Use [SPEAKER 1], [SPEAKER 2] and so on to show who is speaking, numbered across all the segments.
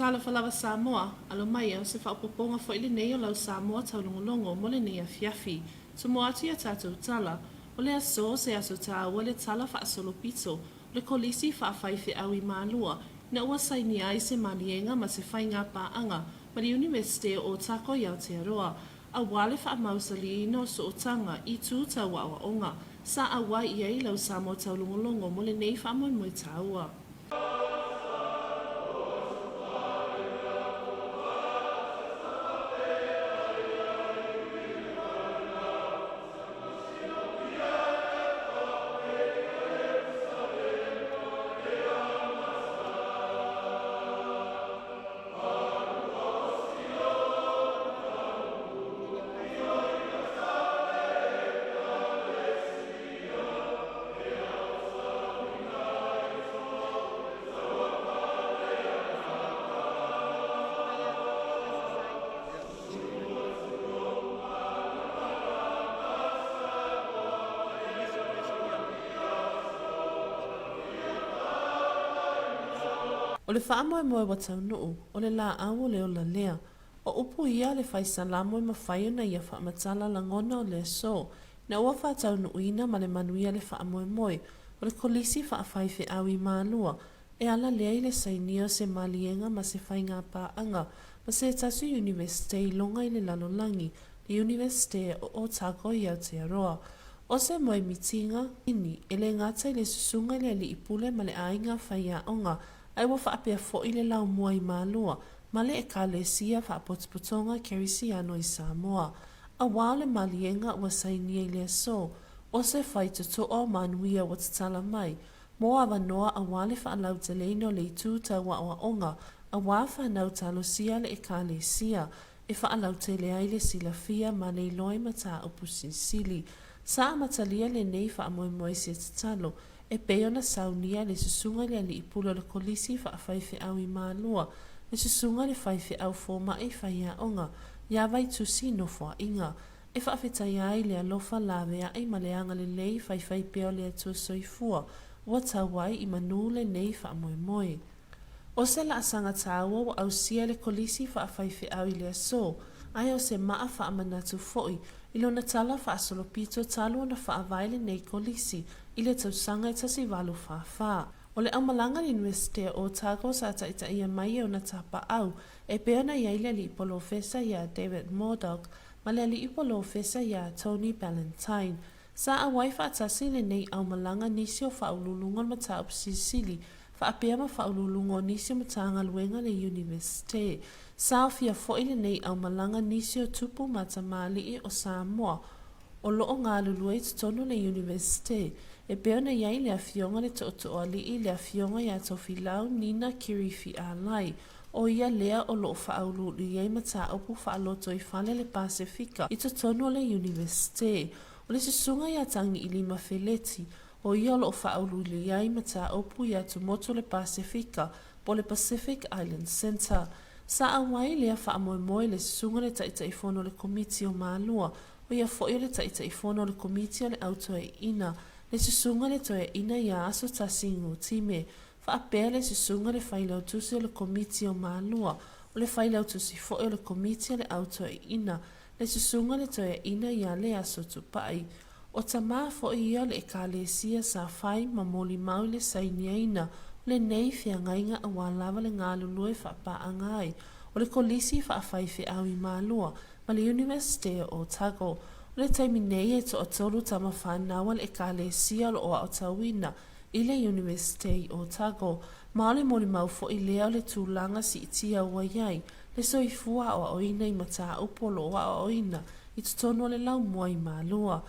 [SPEAKER 1] Tala falava Samoa, alo mai o se whaupoponga fo ili nei o lau Samoa taulongolongo mo le nei a fiafi. Tumo atu ia tātou tala, o le aso se aso tā ua le tala whaasolo pito, le kolisi whaafaife au I mālua, na ua saini ai se malienga ma se whainga pāanga, ma li Universite o Tako i Aotearoa, a wale whaamausali no so o tanga I tū tau wa onga, sa a wai I ai lau Samoa taulongolongo mo le nei whaamoe moe tāua. O le whaamoe moe watau nuu, o le la awo leo la lea. O upu ia le whaisala moe mawhaio na ia whaamatala langona o le so. Na ua whaatau nuu ina ma le manuia le whaamoe moe. O le kolisi whaafaife au I mālua. E ala lea I le sainio se malienga ma se whainga pāanga. Ma se tasu Universite I longa I le lalolangi. Le Universite o Tako I Aotearoa. O se moe mitinga, ini, ele ngata I le susunga le li ipule ma le ainga whaia onga. Ai wa whaapea fo I le lau mua I mālua, ma le e kālesia whaapotopotonga kerisiano I Samoa. A wāle malienga ua sainia I le so, o se whai tutoa manuia wa tatala mai, mo a wanoa a wāle whaalau teleino le tū tau wa onga, a wā whanau talosia le e kālesia, e whaalau tele ai le silafia ma le iloi mata upu sinsili. Sa matalia le nei whaamoe moe se tatalo, e peo na saunia le susunga le ali ipula le kolisi whaafaife au I mālua, le susunga le whaife au fōma e whaia onga, ia vai tusi no fua inga, e whaafetai ai le alofa lawea e maleanga le lei whaifai peo le atua soifua, ua tawai I manu le nei whaamoe moe. O se la asanga tāua wa au sia le kolisi whaafaife au I le aso, ai o se maa whaamanatu foi, ilo na tala whaasolopito talua na whaavaile nei kolisi, ile tausanga I tasi walu whaafaa. O le aumalanga ni Universite o Tako sa taita ia mai o na tapa au, e peo na iaile li ipolofesa ia David Murdoch, ma le li ipolofesa ia Tony Ballantyne. Sa a wai whaatasi le nei aumalanga nisi o whaululunga mata upsisili, whaapea ma whaululunga nisi o matanga luenga le Universite. Sa o fia fo ile nei aumalanga nisi o tupu mata mali o Samoa, o loo ngā luluei tutonu le Universite, e peo na iai le afionga le tootoa li le afionga ia tofilau Nina Kirifi Alai, o ia lea o loo whaaulu li iai mata opu whaaloto I whale le Pasifika, I tutonu le Universite, o le susunga ia tangi I lima feleti, o ia lo whaulu li iai mata opu ia tumoto le Pasifika, po le Pacific Island Center. Sa awai lea whaamoe moe le susunga le taitaifono le komiti o mālua, o ia foio le taitaifono le komiti o le autoe ina, le susunga le toe ina ia aso tasingo time, whaapea le susunga le whailau tusi o le komiti o mālua, o le whailau tusi foio le komiti o le autoe ina, le susunga le toe ina ia le aso tupai. O tamaa foio ia le ekalesia sa whai ma moli mau le sainia ina, le nei whiangainga a wālawa le ngā lulue whaapaangai, o le kolisi whaafaife au I mālua, ma le Universite o Tako, o le taimi nei e to atolu tama whanawa le ekalesia o a otawina, I le Universite o Tako, ma le moli mau fo I lea le tūlanga si itia ua iai, le soifua o a oina I mata upolo o a oina, I tutono le lau mua I mālua.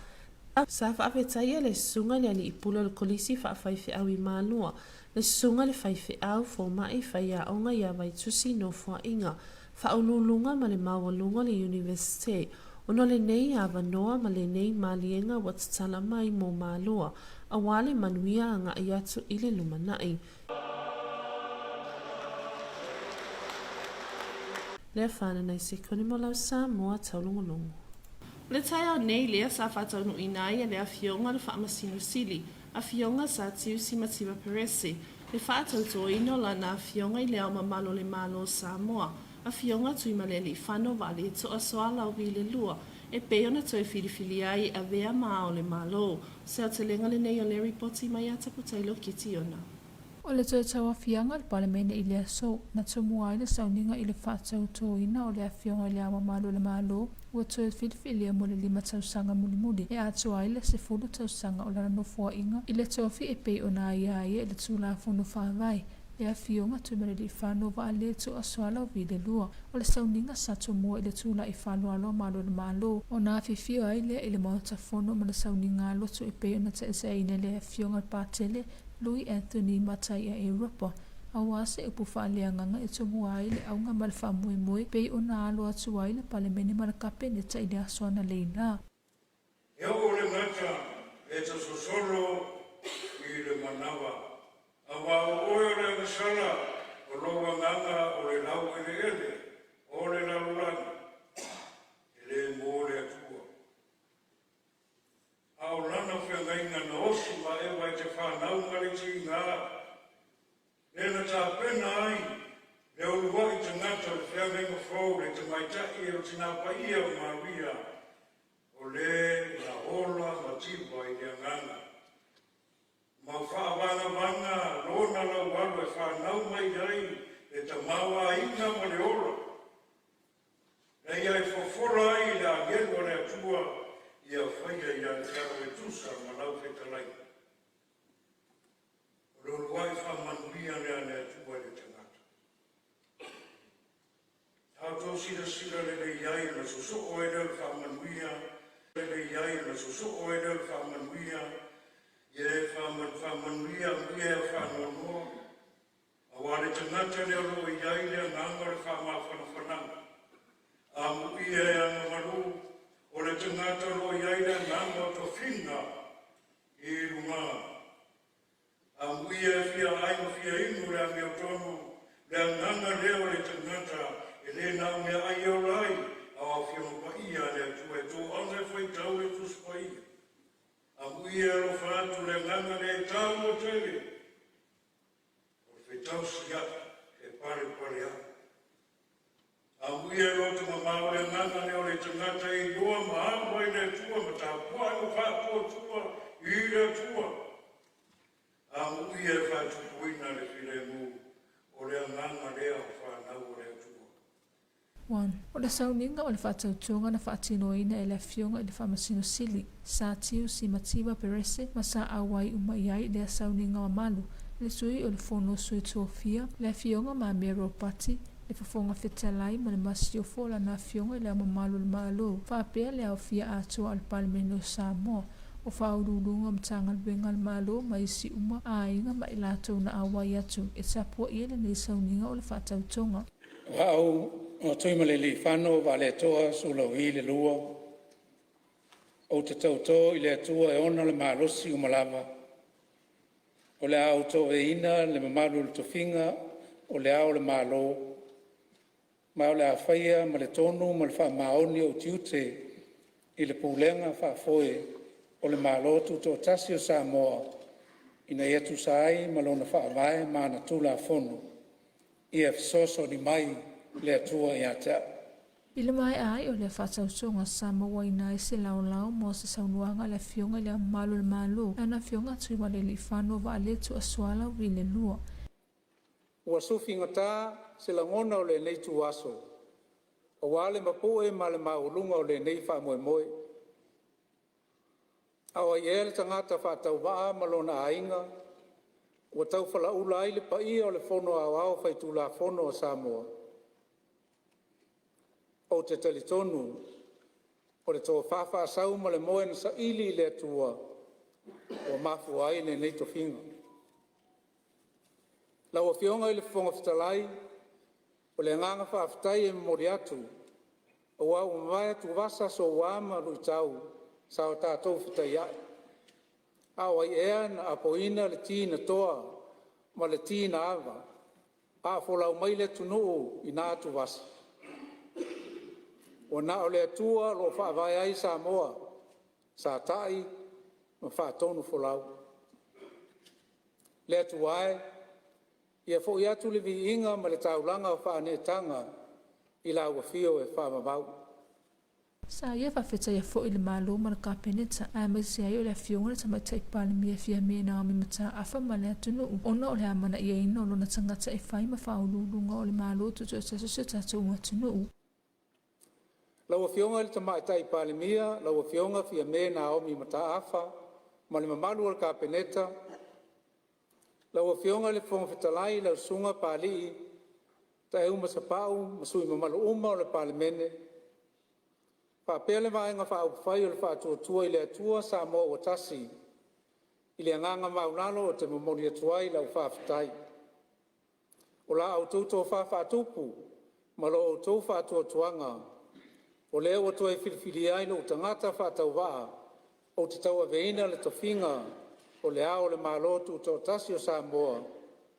[SPEAKER 1] Sa whaafetaia le sunga le ali ipula le kolisi whaafaife au I mālua, le sunga le whaife au fo mai whaia onga ia vai tusi no fua inga, whaululunga ma le mawalunga le Universite, ono le nei a wanoa ma le nei malienga watatala mai mo mālua, a wale manuia anga I atu I le lumanai. Lea whananai se konimo lau Samoa Taulogologo. Le tai au nei lea sa whatau no inai a lea fionga le whaamasino sili, a fionga sa tiu si matiwa perese, Le whaatautoina la na fionga I leo mamalo le malo Samoa. A fionga tui maleli whano vali to a soala o le lua. E peona toi whiriwhiri ai a vea maa o le malo. Sea te lenga le nei o le ripoti mai a taputailo kiti ona.
[SPEAKER 2] O le toi tawa fianga le palemene I lea so, na tumua I le sauninga I le whaatautoina o le a fionga I lea mamalo le malo. Ua toi whiriwhiri mo le 5 tausanga mulimuli. E atua ai le 10 tausanga o lana nofua inga. I le tofi e pei ona ia e le tula fono whawai. Le a fionga tui mele li whano wa a le tu a swala o vile lua. O le sauninga sa tumua I le tula I whano alo malo le malo. O na fifio ai le I le mauta fono ma le sauninga alo tu e pei ona ta esa ine le a fionga pātele. Louis Anthony Matai a Europa. A wase e pufa lea nganga e tumua ai le aunga ma le whamui mui. Pei ona alo atu ai le palemene ma le kape ne ta ile aswana leina.
[SPEAKER 3] E o le ngata e ta sosolo I le manawa. A wa o le ngasala o loa nganga o le lau ele o le laulani. E le mo le atua. A o lana whengainga na osu ma e wai te whanau mariti ngā. Nena tā pena ai, le urua I te ngata le whengainga whau le te maitai e o tina paia o Maria. O le la ola ma tipa I le nganga. Ma whaabanga wanga, lona la walu e whanau mai ai, le ta mawa inga ma le ola. Nei ai whawhora ai le angelo le atua, ia whaia ia le karo e tusa ma lau whetalai. O le uruai whamanuia lea le atua le tangata. Tātou sira le iai na susoko e le whamanuia, le iai na susoko e le whamanuia, Ye whamanuia mia whanonoa. A wale tangata leo lo iai lea nganga le whamawhanawhananga. A muia e anga maru, o le tangata lo iai lea nganga to whinga I runga. A muia e fia aino fia inu lea mea tonu, lea nganga leo le tangata, e le nao mea ai o lai, a wafia mapaia lea tu e tō anga e whai tau e tu spaia. A muia lo whaatu le nganga le tau o tele. O le whetau sia e pare a. A muia lo te mamau le nganga le o le tangata I doa maamwa I le tua ma tā pua o whaatu tua I le tua. A muia e whaatu puina le while mu o le nganga lea o whanau o le tua.
[SPEAKER 2] O le sauninga o le whaatautunga na whaatinoina e le fionga I le whamasino sili. Sa tiu si matiwa perese ma sa awai umaiai le sauninga wa malu. Le sui o le fono sui tuofia, le fionga ma mero pati, le fafonga fetalai ma le masio fola na fionga le amamalu le malu. Whapea le au fia atua al palemeno Samoa. O whaururunga mtanga lwenga le malu ma isi uma a inga ma ilatou na awai atu. E sapua ia le nei sauninga o le whaatautunga.
[SPEAKER 4] O tui maleli whano wale toa sulau I le lua. O te tautō I le atua e ona le malosi o malava. O le au tō e ina le mamalu le tofinga o le au le malo. Ma o le a whaia ma le tonu ma le wha maoni o tiute I le pūlenga wha foe o le malo tu tō tasi o Samoa. Ina etu sai ma lona wha avae ma na tula fono. EFKS o ni mai le atua I ata.
[SPEAKER 2] I le mai ai o le whaatautunga Samoa ina se lau mo se saunuanga le fionga le malu le malu. Ana fionga tui wale li whano wa le tu aswala wi le lua.
[SPEAKER 4] Ua sufi ngata se la ngona o le nei tu aso. O wale mapoe ma le maulunga o le nei wha moe moe. Awa I ele tangata whaatau waa malona ainga. Ua tau whala ula ai le paia o le fono au whaitu la fono o Samoa. O te talitonu, o le tō whawha sau ma le moe na sa ili le atua, o mafu ai ne nei to whinga. Lau a whionga I le whonga whitalai, o le nganga whawhitai e mori atu, o wau mai atu wasa so wama rui tau, sa o tātou whitai ai. Awa I ea na apoina le tina toa, ma le tina awa, a wholau mai le tunuu I nā atu wasa. O na o le atua lo whaavai ai Samoa, sa tai, ma whaatonu wholau. Le atuae, Ia fo ia tu le vi inga ma le taulanga fa ne tanga ila wa fio e fa mabau.
[SPEAKER 2] Sa ia fa feta ia fo ile malo ma ka peneta a ma se ai le fionga sa ma tai pale mi fia me na mi mata afa ma le tunu ona o le amana ia ino lo na tanga tai fai ma fa ululunga o le malo tu tu se tatu ma tunu.
[SPEAKER 4] La wa fionga le tama tai pale mia la wa fionga fia me na o mi mata afa ma le mamalu o ka peneta. La wa fionga le fonga fetalai la sunga pali ta e uma sapau masui mamalu uma o le palemene. Pa pele vaenga fa fai o le fa tua ile tua Samoa o tasi. Ile nganga maunalo o te momoni tuai la fa fitai. O la au tuto fa tupu malo o tu fa tuanga. O le o tu e filfili ai no tangata fa tauwa o te taua veina le tofinga o le ao le malo tu to tasi o Samoa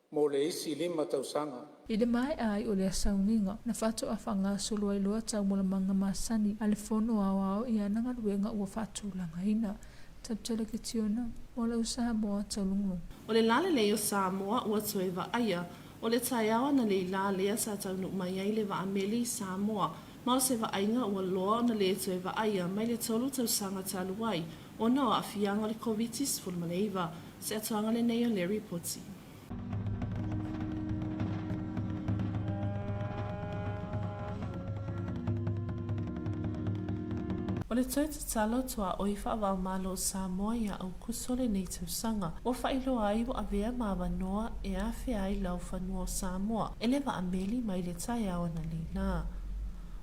[SPEAKER 4] mo le isi lima tausanga.
[SPEAKER 2] Ile mai ai o le sauninga na fatu afanga solo ai loa tau mo le manga masani ale fono ao ia nanga luenga ua fatu langa ina taptele ke tiona mo le Samoa taulungu.
[SPEAKER 1] O le lale le o Samoa ua toe va aya o le taiawa na le lale sa tau nuk mai ai le va ameli Samoa ma o se va ainga ua loa na le toe va aya mai le tolu tausanga taluai o no a fianga le Komiti Faamisionare se atuanga le nei o le reporti. O le toi talo toa oifa wa malo Samoa ia au kusole nei tausanga o whailo ai wa avea mawanoa e a ai lau whanua Samoa e le wa ameli mai le tai awa na lina.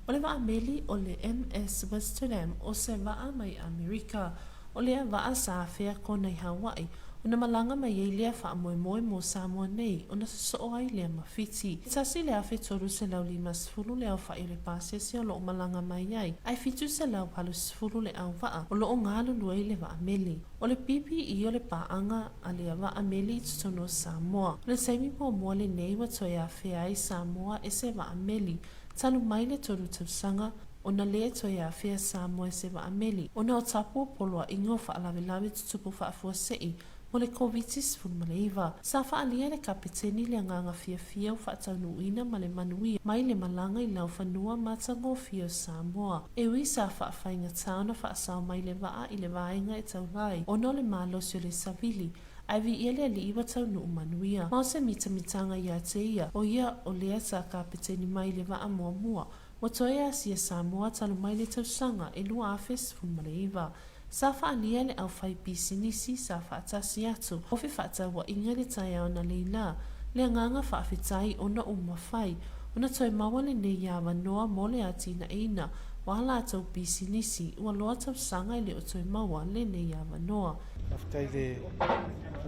[SPEAKER 1] O le wa ameli o le MS Western o se waa mai Amerika o le waa sa fea kona i Hawaii o na malanga mai e lea wha moe mo Samoa nei o na so ai lea mawhiti. Tasi lea fe toru se lau lima sifuru lea o wha i le pasesi o loo malanga mai ai. Ai fitu se lau palu sifuru le au waa o loo ngalo luai le wa ameli. O le pipi i o le paanga a lea wa ameli i tutono Samoa. O le saimi po mua le nei wa toi a fea ai Samoa e se wa ameli. Talu mai le toru tausanga o na lea toi a fea Samoa e se wa ameli. O na o tapu o poloa ingo wha alawe lawe tutupu wha afua sei. O le Komiti Faamisionare sa whaalia le kapiteni le nganga fia o whaataunuina ma le manuia mai le malanga i lau whanua matango fia o Samoa. E ui sa whaawhainga tauna whaasau mai le waa i le vaenga e taulai o no le malos o le savili. Ai vi ia le li iwa taunu manuia. Mao se mitanga ia te ia o ia o lea sa kapiteni mai le waa mua. Wa toia sia Samoa talu mai le tausanga e lua afes Faamisionare. Sa whaalia le au whai pisinisi sa whaatasi atu. O fi whaata wa inga le tai au na leila. Le nganga whaafitai o na whai. O na toi mawa le nei awa noa mo le atina eina. Wahala atau pisinisi. Ua loa tau sanga i le o toi mawa le nei awa noa.
[SPEAKER 5] Aftai le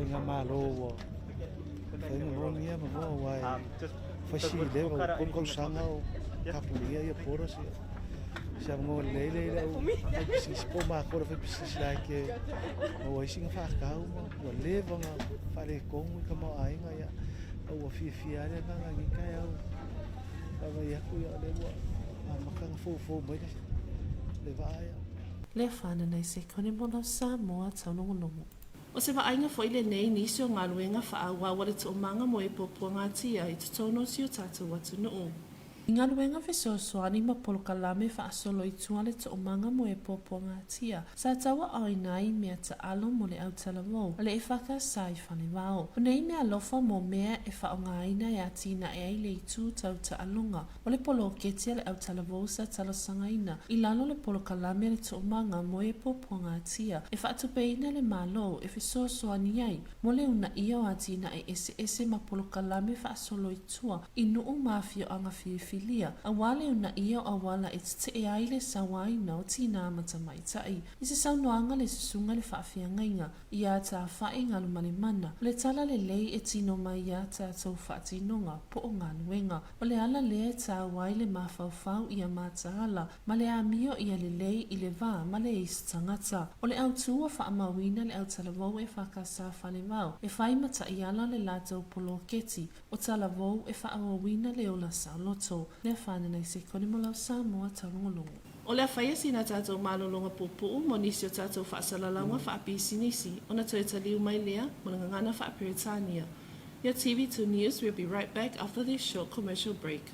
[SPEAKER 5] inga malo wa. Whainga rongia ma hoa wai. Whaisi lewa o kongau sanga o kapulia ia pora si. Siya mo lele o si po ma ko fa business like o singa fa ka o leva nga fare con ka mo ai nga ya o fi ale nga ngi ka ya o ya ku ya le wa ma ka fo mo le va ya
[SPEAKER 1] le fana nei se kone mo Samoa Taulogologo. O se wa ainga fo ile nei nisi o ngā luenga wha awa wale tu o manga mo e popua ngā tia i tutono si o tātou watu nuu. I ngā luenga fesoasoani ma polokalame whaasolo i tuale to o manga mo e popo ngā tia. Sa tawa au nai mea ta alo mo le au talavou. Ale e whaka sai whane wao. O nei mea lofa mo mea e wha o ngā ina e atina e ai le i tū tau ta alonga. O le polo ketia le au talavou sa talasanga ina. I lalo le polokalame le to o manga mo e popo ngā tia. E wha atupe ina le malo e fesoasoani ai. Mo le una ia o atina e ese ma polokalame whaasolo i tua. I nuu mafio anga filia. A wale una ia o wala e te e aile sa waina o tina amata mai tai. I se saunoanga le susunga le whaafianga inga. I a ta whae ngalu mani mana. Le tala le lei e tino mai i a ta tau whaatinonga po o ngā nuenga. O le ala le e ta waile mawhauwhau i a mata ala. Ma le a mio i a le lei i le vā ma le eis tangata. O le au tua whaamawina le au talavou e whakasa whale wau. E whai mata i ala le lātou polo keti. O talavou e whaamawina le ola sauloto. Le whāna nei se kone mo lau Samoa Taulogologo. O le whaia si na tātou malolonga pupu mo nisi o tātou whaasalalanga whaapisinisi o na toi taliu mai lea mo na ngana whaapiritania. Your TV2 News will be right back after this short commercial break.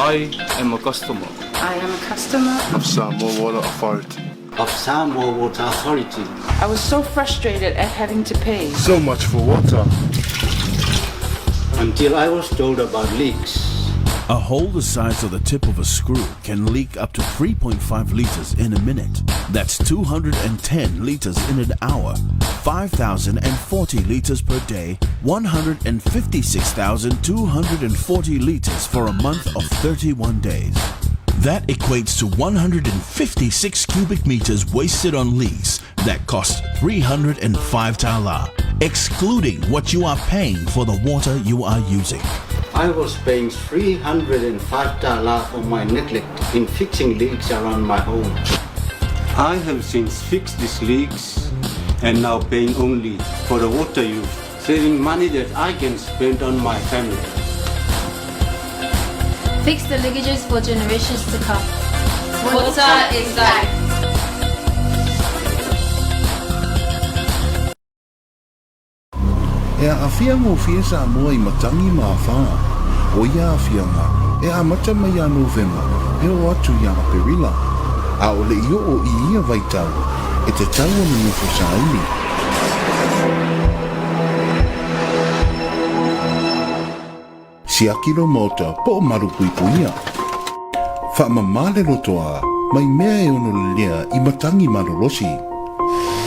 [SPEAKER 6] I am a customer
[SPEAKER 7] I am a customer.
[SPEAKER 8] of Samoa Water Authority.
[SPEAKER 9] of Samoa Water Authority.
[SPEAKER 7] I was so frustrated at having to pay.
[SPEAKER 8] So much for water.
[SPEAKER 9] Until I was told about leaks.
[SPEAKER 10] A hole the size of the tip of a screw can leak up to 3.5 liters in a minute. That's 210 liters in an hour, 5,040 liters per day, 156,240 liters for a month of 31 days. That equates to 156 cubic meters wasted on leaks that cost 305 tala, excluding what you are paying for the water you are using.
[SPEAKER 9] I was paying 305 tala for my neglect in fixing leaks around my home. I have since fixed these leaks and now paying only for the water use, saving money that I can spend on my family.
[SPEAKER 11] Fix the leakages for generations to come. Water is life.
[SPEAKER 5] E a awhianga o whia Samoa I matangi maa whaa. O ia awhianga, e a mata mai a November, e o atu ia a perila. A o le io o I ia vai tau, e te tau ana nufo sa ini. Si akiro mota, po o maru pui puia. Wha mamale rotoa, mai mea e ono lea I matangi marolosi.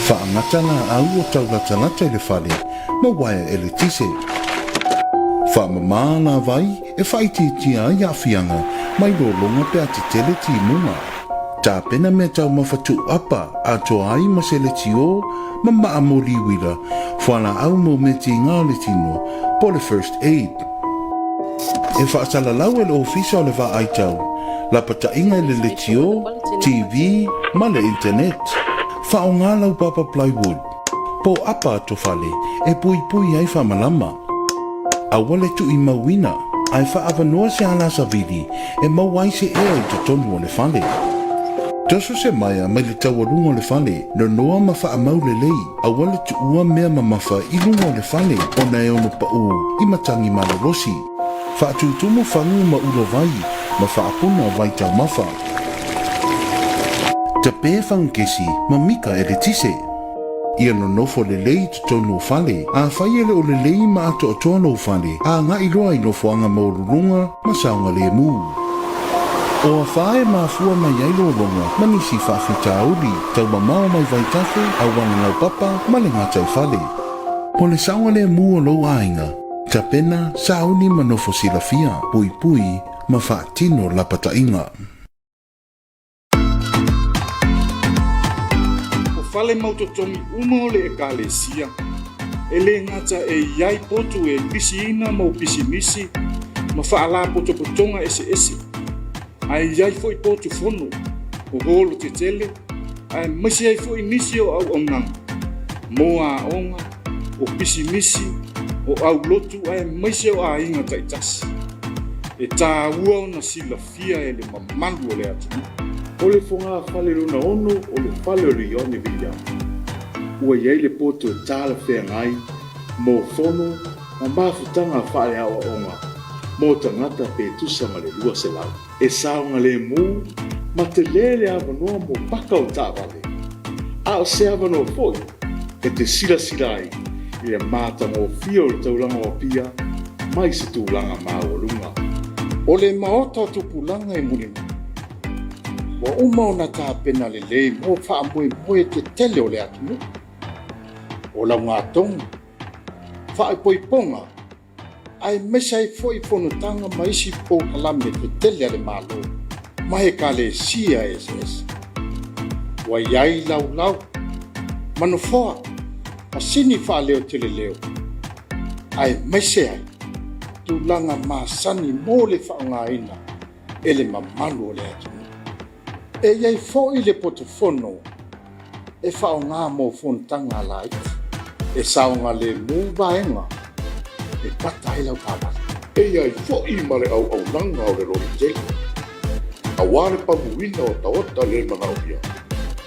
[SPEAKER 5] Wha angatanga au o tau latalata I le whale, ma waia e le tise. Wha mamana vai e whaiti tia I awhianga mai rolonga pe a te tele ti munga. Tā pena mea tau mawhatu apa a toa ai ma se le tio ma maa mori wira whana au mo me ti ngā le tino po le first aid. E whaasala lau e le ofisa o le wha ai tau, la pata inga le le tio, TV, ma le internet. Wha o ngā lau papa plywood. Po apa to whale, e pui pui ai wha malama. A wale tu I mawina, ai wha awanoa se ala sa vidi, e mawai se ea I te tonu o le whale. Taso se maia mai le tawarunga o le whale, no noa ma wha amau le lei, a wale tu ua mea ma mawha I lunga o le whale, o na e ono pa u, I matangi marorosi. Wha tutumu whangu ma uro vai, ma wha apuna vai tau mawha. Te pē whangkesi, ma mika e le tise. Ia no nofo le lei te tonu o whale, a whai ele o le lei ma ato o tono o whale, a ngā I roa I nofo anga maururunga, ma saunga le mu. O a whae ma fua mai ailo o longa, ma nisi whawhita auri, tau mamao mai vai tafu, a wana lau papa, ma le ngā tau whale. Po le saunga le mu o lou ainga, ta pena sauni ma nofo silafia, pui pui, ma whaatino lapata inga.
[SPEAKER 3] Fale mautotongi uma o le ekalesia. E le ngata e iai potu e pisiina mo pisinisi, ma whaala potopotonga ese ese. Ai iai foi potu fono, o holo te tele, ai masi ai foi nisi o au ongang. Moa onga, o pisinisi, o au lotu ai masi o a inga taitasi. E tā ua o na silafia e le mamandu o le atu. O le fonga fale luna ono o le fale o rione via. Ua iei le poto e tāla whea ngai, mō fono, ma mawhutanga whale awa onga, mō tangata pe tusanga le lua se lau. E saunga le mū, ma te lele awanoa mō paka o tāwale. A o se awanoa foi, e te sila ai, I le māta mō fia o le taulanga o pia, mai se tūlanga mā o lunga. O le maota tupulanga I mulina. Wa uma o na tāpena le lei mo wha moe te tele o le atu. O lau ngā tonga, wha ai poiponga, ai mesa I foi whanutanga ma isi po kalame te tele ale malo, ma he ka le sia SS. Wa iai lau lau, Manofoa, masini whaaleo tele leo. Ai maise ai, tūlanga māsani mō le whaongaina, e le mamalu o le atunu. E iai fo i le potofono, e whaonga mō fontanga la iti, e saonga le mūvaenga, e pata i lau pāpata.
[SPEAKER 8] E iai fo i mare au nanga o le rori jei. A ware pamuina o taota le mana o ia.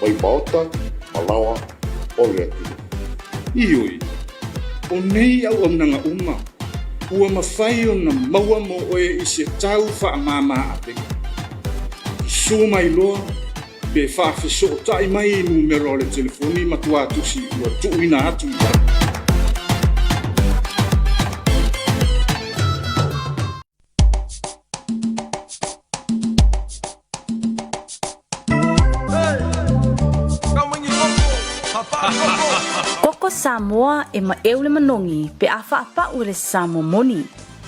[SPEAKER 8] Mai maota, malawa, o le atunu.
[SPEAKER 3] Ioi, o nei au nanga uma, ua mawhai o na maua mo oe i se tau whaamama ape. Sua mai loa, pe whaafeso o tai mai i numero le telefoni matua tusi ua tuuina atu i tau.
[SPEAKER 6] Koko Samoa e ma eule manongi pe afa apa ule Samoa moni.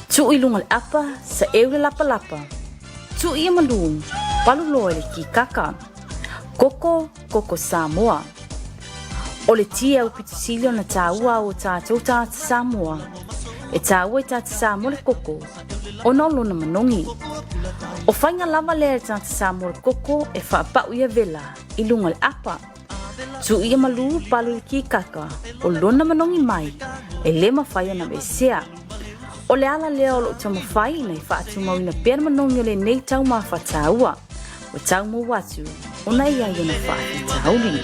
[SPEAKER 6] Tu ilungal apa sa eule lapa lapa. Tu ia malung palu loe le ki kaka. Koko Samoa. Ole tia upitisilio na taua o tātou tāta Samoa. E taua i tāta Samoa le koko. O nolo na manongi. O whainga lava le tāta Samoa le koko e wha apa uia vela ilungal apa. Tu ia malu palu ki kaka o lona manongi mai e le mawhai ona mesea. O le ala lea o lo tau mawhai nei whaatu mawina pēr manongi o le nei tau mawhataua. O tau mawatu o nei ai ona whaafitauli.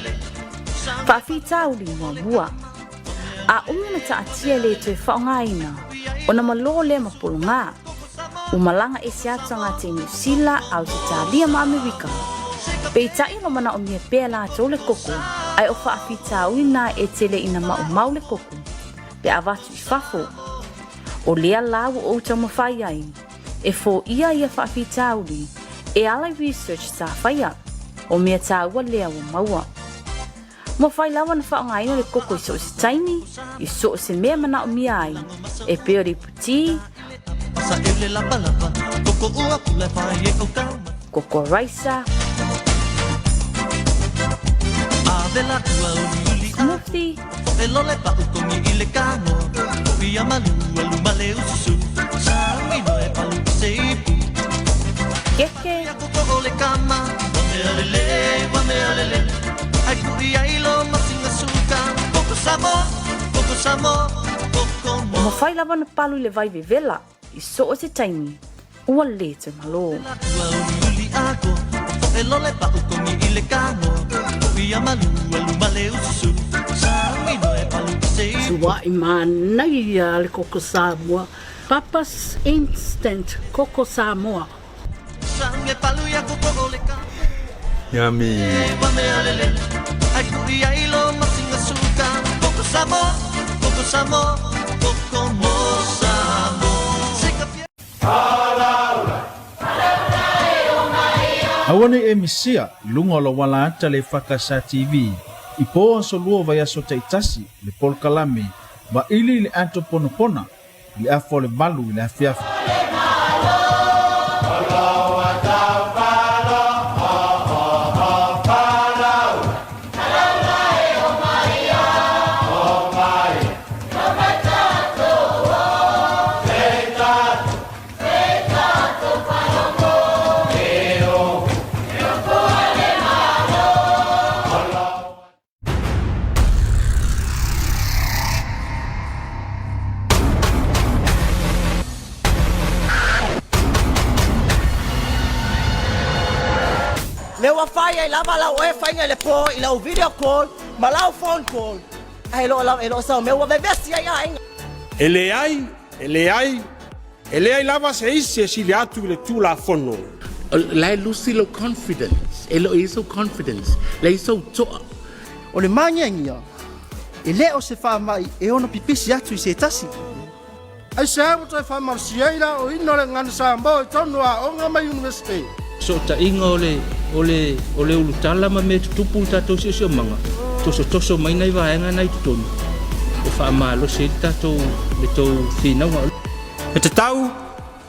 [SPEAKER 6] Whaafitauli mua. A umina ta atia le te whaongaina o na malo le mapolonga. O malanga e se atanga te New Zealand au te Talia ma Amerika. Pei tai no mana o mia pēr la tole koko. Ai o whaafitaulina e tele ina mau le koko. Pe avatu i whafo. O lea lau o tau mawhai ai. E fo ia whaafitauli. E ala research sa whaia. O mea taua lea o maua. Mo whai lawa na whaongaina le koko i so se taini. I so se mea mana o mia ai. E peori puti. Koko raisa. Smoothie. Keke. Ma whai lawa na palu le vai vela. I so o se taini. Ua le te malo.
[SPEAKER 12] Sua i manai le Koko Samoa. Papa's Instant Koko Samoa.
[SPEAKER 8] Yummy.
[SPEAKER 13] Awane e misia lunga lo wala ata le EFKS TV. Ipo so luo vai aso taitasi le polkalame ba ili le anto ponopona le afo le balu le afiafi.
[SPEAKER 14] Lewa fai ai lava lau e fai le po i lau video call, ma lau phone call. Ai lo sa me wa vesti ai ai.
[SPEAKER 15] Ele ai lava se isi si le atu le tu la fono.
[SPEAKER 16] Lai lusi lo confidence. Elo iso confidence. Lai so to.
[SPEAKER 14] O le manyangia. Ele o se fa mai e ono pipisi atu i se tasi.
[SPEAKER 17] Ai se amo to fa marsiaira o ino le ngan sambo tonu a onga mai university.
[SPEAKER 18] So ta inga ole ulutala ma me tupu tato sio manga. Toso mai nai vaenga nai tonu. E fa malo se tato le to fina wa.
[SPEAKER 15] E te tau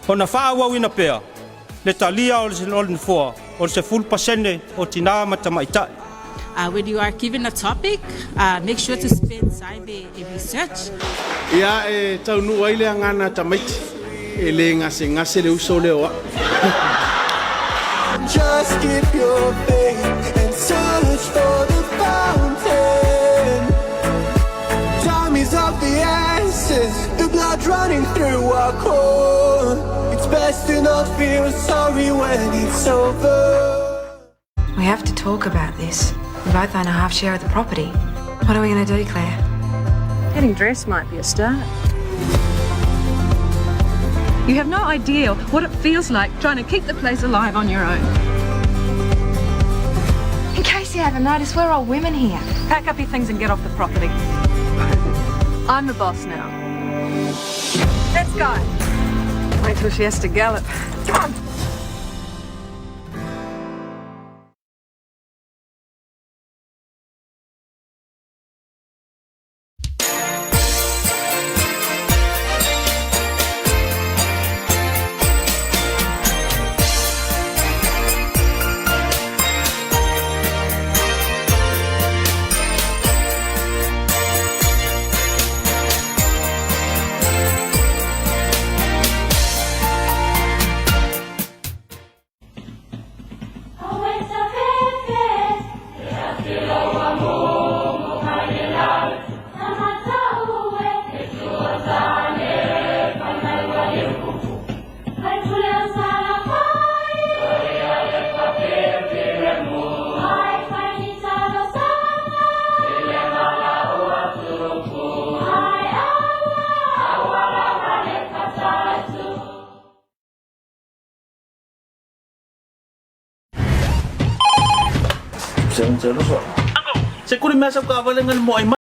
[SPEAKER 15] ona fa wa wina pea. Le talia o le fo o se full pasene o tina mata maita.
[SPEAKER 19] When you are given a topic, make sure to spend time in research.
[SPEAKER 15] Ia e taunu ai le ngana tamaiti e le ngase le uso leo.
[SPEAKER 20] Just keep your faith and search for the fountain. Time is of the essence, the blood running through our core. It's best to not feel sorry when it's over.
[SPEAKER 21] We have to talk about this. We both own a half share of the property. What are we going to do, Claire?
[SPEAKER 22] Getting dressed might be a start. You have no idea what it feels like trying to keep the place alive on your own.
[SPEAKER 21] In case you haven't noticed, we're all women here.
[SPEAKER 22] Pack up your things and get off the property. I'm the boss now. Let's go. Wait till she has to gallop. Come on.
[SPEAKER 13] Se kuri mesa ka valengan mo ay